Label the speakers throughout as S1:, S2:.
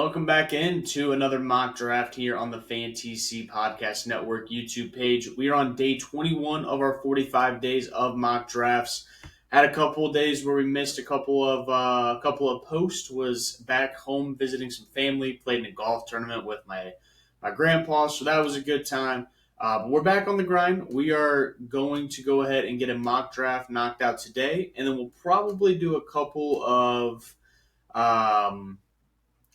S1: Welcome back into another mock draft here on the FanTC Podcast Network YouTube page. We are on day 21 of our 45 days of mock drafts. Had a couple of days where we missed a couple of posts. Was back home visiting some family. Played in a golf tournament with my grandpa, so that was a good time. But we're back on the grind. We are going to go ahead and get a mock draft knocked out today, and then we'll probably do a couple of.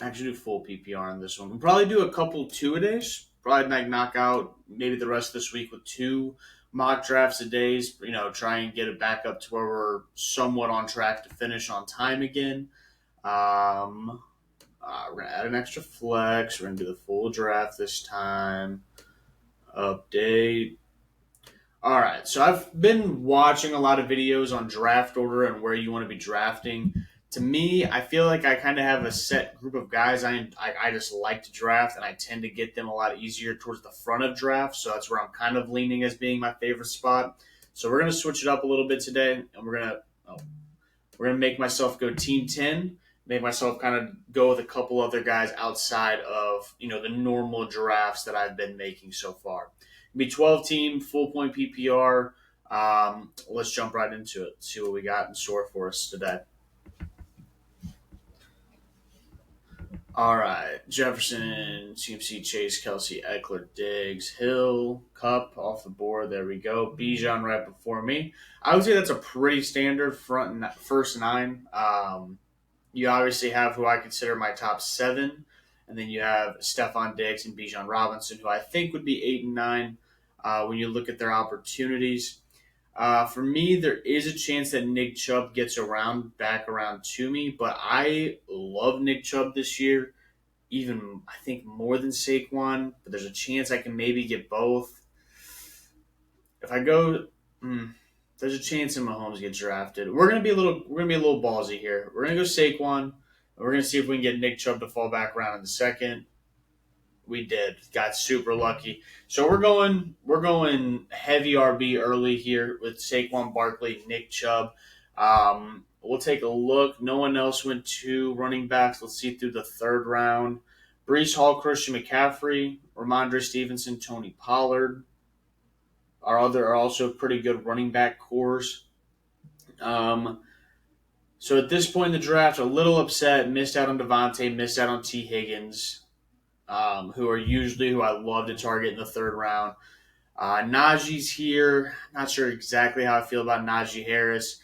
S1: Actually do full PPR on this one. We'll probably do a couple two-a-days. Probably knock out maybe the rest of this week with two mock drafts a days. Try and get it back up to where we're somewhat on track to finish on time again. We're going to add an extra flex. We're going to do the full draft this time. Update. All right, so I've been watching a lot of videos on draft order and where you want to be drafting. To me, I feel like I kind of have a set group of guys I just like to draft, and I tend to get them a lot easier towards the front of drafts. So that's where I'm kind of leaning as being my favorite spot. So we're gonna switch it up a little bit today, and we're gonna make myself go team 10. Make myself kind of go with a couple other guys outside of the normal drafts that I've been making so far. It'll be 12 team, full point PPR. Let's jump right into it. See what we got in store for us today. All right, Jefferson, CMC, Chase, Kelsey, Eckler, Diggs, Hill, Cup off the board. There we go. Bijan right before me. I would say that's a pretty standard first nine. You obviously have who I consider my top seven, and then you have Stephon Diggs and Bijan Robinson, who I think would be 8 and 9 when you look at their opportunities. For me, there is a chance that Nick Chubb gets back around to me, but I love Nick Chubb this year, even I think more than Saquon. But there's a chance I can maybe get both. If I go, there's a chance that Mahomes gets drafted. We're gonna be a little ballsy here. We're gonna go Saquon. And we're gonna see if we can get Nick Chubb to fall back around in the second. We did. Got super lucky. So we're going heavy RB early here with Saquon Barkley, Nick Chubb. We'll take a look. No one else went to running backs. Let's see through the third round. Brees Hall, Christian McCaffrey, Ramondre Stevenson, Tony Pollard. Our other are also pretty good running back cores. So at this point in the draft, a little upset. Missed out on Devontae, missed out on T. Higgins. Who are usually who I love to target in the third round. Najee's here. Not sure exactly how I feel about Najee Harris.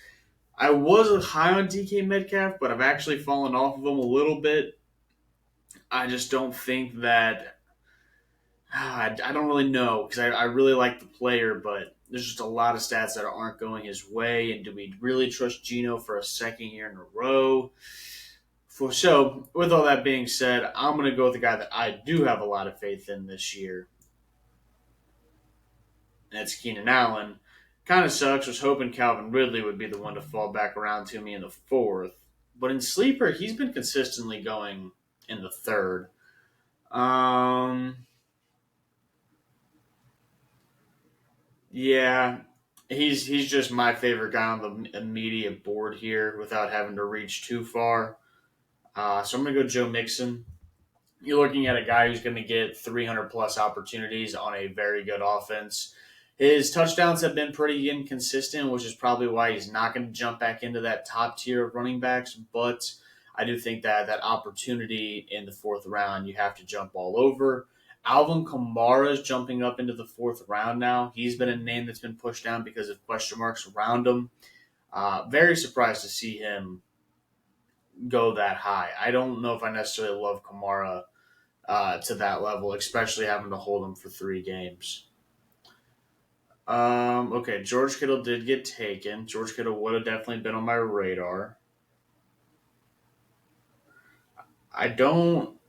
S1: I was high on DK Metcalf, but I've actually fallen off of him a little bit. I just don't think that. I don't really know because I really like the player, but there's just a lot of stats that aren't going his way. And do we really trust Geno for a second year in a row? So, with all that being said, I'm going to go with the guy that I do have a lot of faith in this year. And that's Keenan Allen. Kind of sucks. Was hoping Calvin Ridley would be the one to fall back around to me in the fourth. But in Sleeper, he's been consistently going in the third. Yeah, he's just my favorite guy on the immediate board here without having to reach too far. So I'm going to go Joe Mixon. You're looking at a guy who's going to get 300 plus opportunities on a very good offense. His touchdowns have been pretty inconsistent, which is probably why he's not going to jump back into that top tier of running backs. But I do think that opportunity in the fourth round, you have to jump all over. Alvin Kamara is jumping up into the fourth round now. He's been a name that's been pushed down because of question marks around him. Very surprised to see him go that high. I don't know if I necessarily love Kamara to that level, especially having to hold him for 3 games. Okay, George Kittle did get taken. George Kittle would have definitely been on my radar. I don't.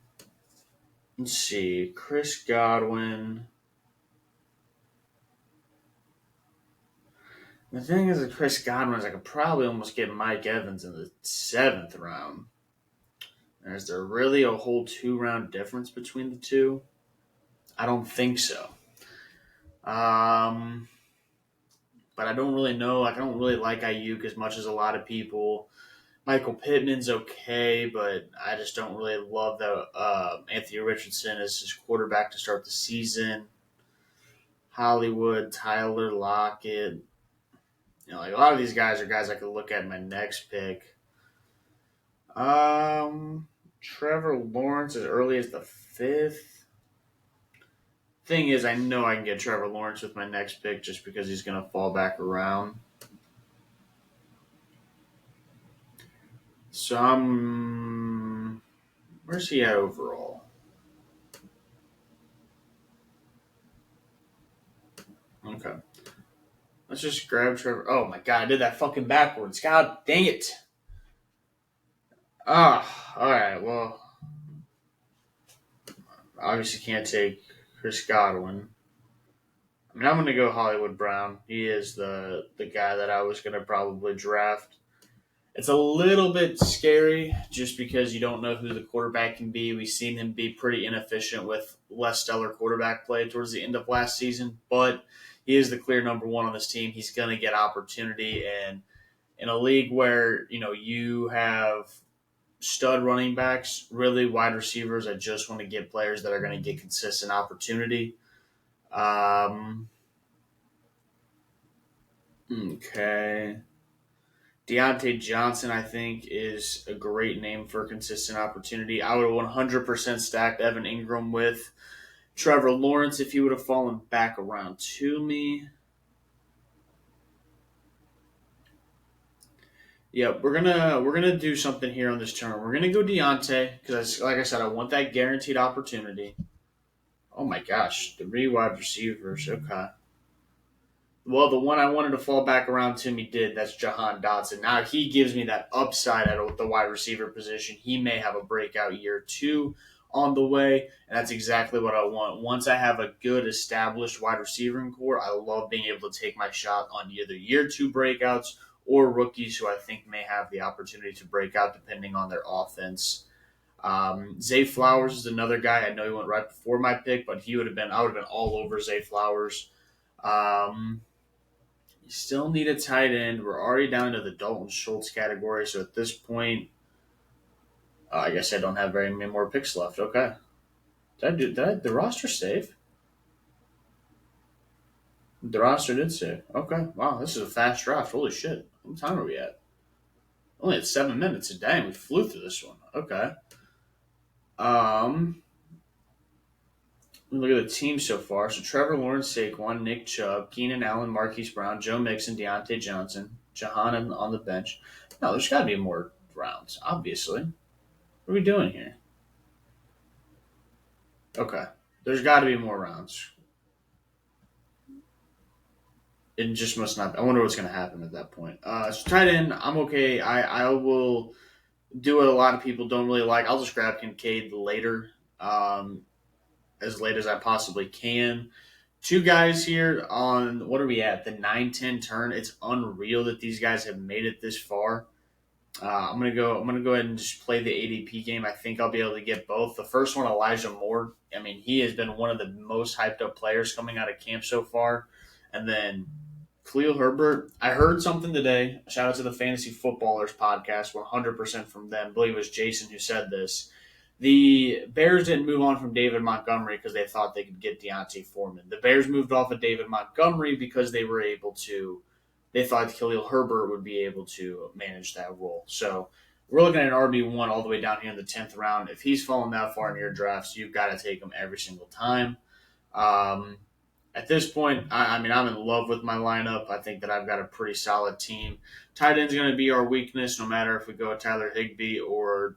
S1: Let's see. Chris Godwin. The thing is with Chris Godwin is I could probably almost get Mike Evans in the 7th round. Is there really a whole 2-round difference between the two? I don't think so. But I don't really know. Like, I don't really like Ayuk as much as a lot of people. Michael Pittman's okay, but I just don't really love the Anthony Richardson as his quarterback to start the season. Hollywood, Tyler Lockett. Like a lot of these guys are guys I could look at in my next pick. Um, Trevor Lawrence as early as the fifth. Thing is, I know I can get Trevor Lawrence with my next pick just because he's going to fall back around. So where's he at overall? Okay. Let's just grab Trevor. Oh my god, I did that fucking backwards. God dang it. Alright, well, obviously can't take Chris Godwin. I mean, I'm going to go Hollywood Brown. He is the guy that I was going to probably draft. It's a little bit scary just because you don't know who the quarterback can be. We've seen him be pretty inefficient with less stellar quarterback play towards the end of last season, but he is the clear number one on this team. He's going to get opportunity, and in a league where you have stud running backs, really wide receivers, I just want to get players that are going to get consistent opportunity. Um, okay. Deontay Johnson, I think, is a great name for consistent opportunity. I would have 100% stacked Evan Ingram with Trevor Lawrence if he would have fallen back around to me. Yeah, we're gonna do something here on this turn. We're gonna go Deontay because, like I said, I want that guaranteed opportunity. Oh my gosh, three wide receivers. Okay. Well, the one I wanted to fall back around to me did. That's Jahan Dotson. Now he gives me that upside at the wide receiver position. He may have a breakout year two on the way, and that's exactly what I want. Once I have a good established wide receiving core, I love being able to take my shot on either year two breakouts or rookies who I think may have the opportunity to break out depending on their offense. Zay Flowers is another guy. I know he went right before my pick, but I would have been all over Zay Flowers. Um, you still need a tight end. We're already down into the Dalton Schultz category, so at this point, I guess I don't have very many more picks left. Okay, the roster save? The roster did save. Okay, wow, this is a fast draft. Holy shit! What time are we at? Only at 7 minutes. Dang, we flew through this one. Okay. Um, Look at the team so far. So Trevor Lawrence, Saquon, Nick Chubb, Keenan Allen, Marquise Brown, Joe Mixon, Deontay Johnson, Jahan on the bench. No, there's got to be more rounds, obviously. What are we doing here? Okay. There's got to be more rounds. It just must not. I wonder what's going to happen at that point. So tight end, I'm okay. I will do what a lot of people don't really like. I'll just grab Kincaid later, as late as I possibly can. Two guys here on what are we at? The 9-10 turn. It's unreal that these guys have made it this far. I'm gonna go. I'm gonna go ahead and just play the ADP game. I think I'll be able to get both. The first one, Elijah Moore. I mean, he has been one of the most hyped up players coming out of camp so far. And then Khalil Herbert. I heard something today. Shout out to the Fantasy Footballers podcast. 100% from them. I believe it was Jason who said this. The Bears didn't move on from David Montgomery because they thought they could get Deontay Foreman. The Bears moved off of David Montgomery because they were able to. They thought Khalil Herbert would be able to manage that role. So we're looking at an RB1 all the way down here in the 10th round. If he's fallen that far in your drafts, you've got to take him every single time. Um, at this point, I mean, I'm in love with my lineup. I think that I've got a pretty solid team. Tight end's going to be our weakness, no matter if we go Tyler Higbee or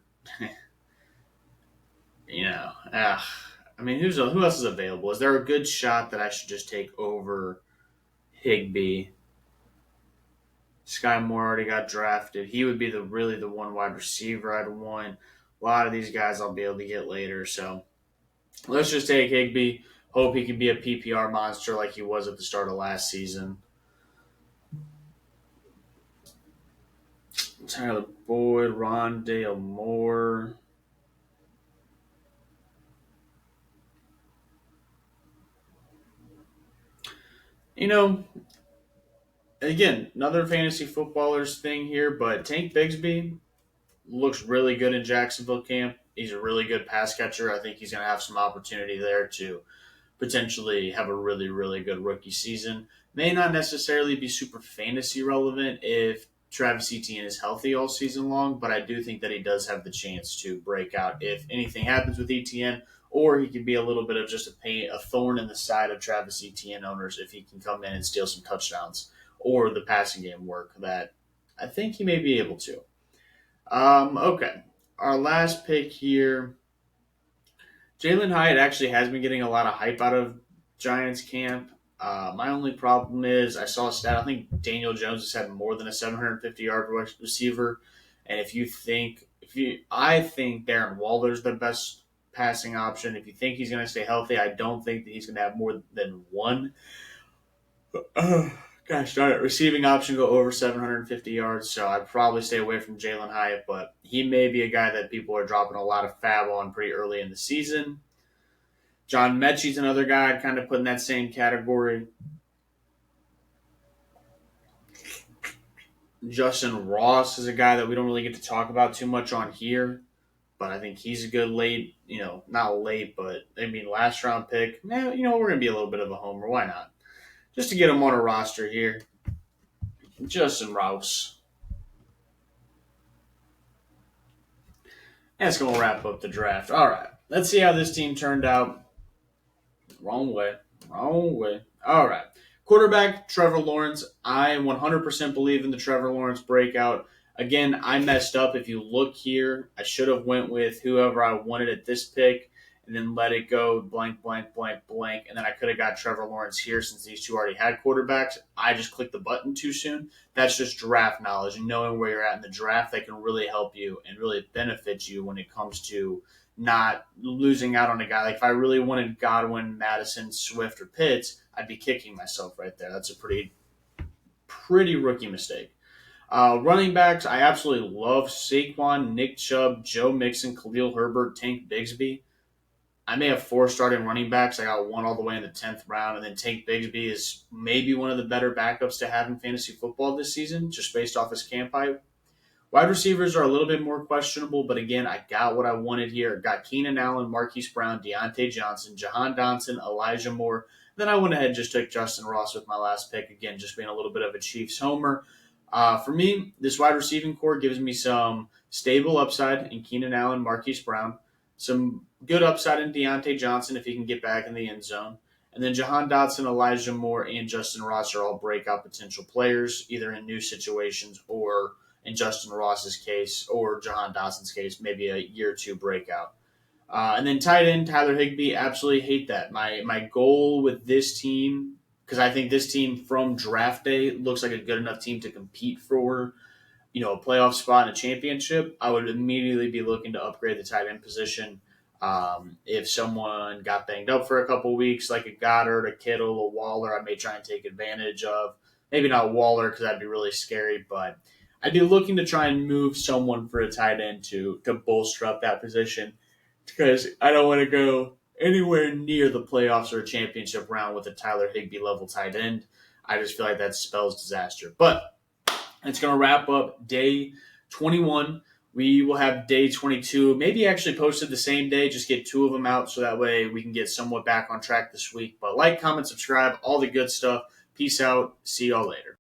S1: I mean, who else is available? Is there a good shot that I should just take over Higbee? Sky Moore already got drafted. He would be the one wide receiver I'd want. A lot of these guys I'll be able to get later. So let's just take Higbee. Hope he can be a PPR monster like he was at the start of last season. Tyler Boyd, Rondale Moore. You know, again, another fantasy footballers thing here, but Tank Bigsby, looks really good in Jacksonville camp. He's a really good pass catcher. I think he's going to have some opportunity there to potentially have a really, really good rookie season. May not necessarily be super fantasy relevant if Travis Etienne is healthy all season long, but I do think that he does have the chance to break out if anything happens with Etienne, or he could be a little bit of just a thorn in the side of Travis Etienne owners if he can come in and steal some touchdowns or the passing game work that I think he may be able to. Okay. Our last pick here. Jalen Hyatt actually has been getting a lot of hype out of Giants camp. My only problem is I saw a stat. I think Daniel Jones has had more than a 750-yard receiver, and I think Darren Waller's the best passing option. If you think he's going to stay healthy, I don't think that he's going to have more than one. Gosh darn it, receiving option go over 750 yards, so I'd probably stay away from Jalen Hyatt, but he may be a guy that people are dropping a lot of fab on pretty early in the season. John Mechie's another guy I'd kind of put in that same category. Justin Ross is a guy that we don't really get to talk about too much on here, but I think he's a good late, not late, but last round pick. We're going to be a little bit of a homer. Why not? Just to get him on a roster here. Justin Ross. That's going to wrap up the draft. All right. Let's see how this team turned out. Wrong way. Wrong way. All right. Quarterback, Trevor Lawrence. I 100% believe in the Trevor Lawrence breakout. Again, I messed up. If you look here, I should have went with whoever I wanted at this pick and then let it go blank, blank, blank, blank. And then I could have got Trevor Lawrence here since these two already had quarterbacks. I just clicked the button too soon. That's just draft knowledge and knowing where you're at in the draft that can really help you and really benefit you when it comes to not losing out on a guy. Like if I really wanted Godwin, Madison, Swift, or Pitts, I'd be kicking myself right there. That's a pretty rookie mistake. Running backs, I absolutely love Saquon, Nick Chubb, Joe Mixon, Khalil Herbert, Tank Bigsby. I may have 4 starting running backs. I got one all the way in the 10th round, and then Tank Bigsby is maybe one of the better backups to have in fantasy football this season, just based off his camp hype. Wide receivers are a little bit more questionable, but again, I got what I wanted here. Got Keenan Allen, Marquise Brown, Deontay Johnson, Jahan Dotson, Elijah Moore. Then I went ahead and just took Justin Ross with my last pick. Again, just being a little bit of a Chiefs homer. For me, this wide receiving core gives me some stable upside in Keenan Allen, Marquise Brown, some good upside in Deontay Johnson if he can get back in the end zone. And then Jahan Dotson, Elijah Moore, and Justin Ross are all breakout potential players, either in new situations or in Justin Ross's case or Jahan Dotson's case, maybe a year or two breakout. And then tight end, Tyler Higbee, absolutely hate that. My goal with this team, because I think this team from draft day looks like a good enough team to compete for, a playoff spot and a championship, I would immediately be looking to upgrade the tight end position. If someone got banged up for a couple weeks, like a Goddard, a Kittle, a Waller, I may try and take advantage of. Maybe not Waller because that'd be really scary, but I'd be looking to try and move someone for a tight end to bolster up that position because I don't want to go anywhere near the playoffs or a championship round with a Tyler Higbee level tight end. I just feel like that spells disaster. But it's going to wrap up day 21. We will have day 22, maybe actually posted the same day, just get 2 of them out so that way we can get somewhat back on track this week. But like, comment, subscribe, all the good stuff. Peace out. See y'all later.